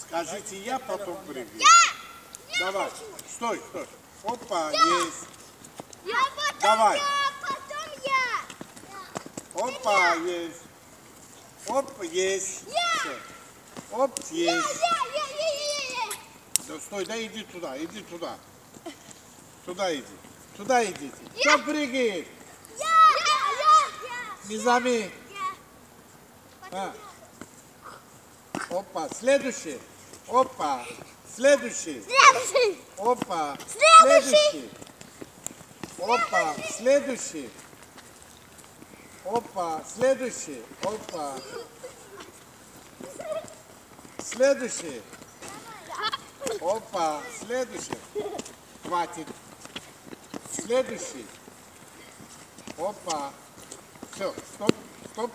Скажите я, потом прыгаю. Я! Давай. Стой, стой. Опа, Я. есть. Я потом Давай. я, потом я. Опа, есть. Оп, есть. Я. Всё. Оп, есть. Я. Да стой, да иди туда, иди туда. Туда иди. Туда идите. Я. Кто прыгает? Я. Низами. А. Опа, следующий. Опа, следующий. Следующий. Опа, Следующий. Опа, следующий. Опа, следующий. Опа. Следующий. Опа, следующий. Хватит. Следующий. Опа. Все, стоп, стоп.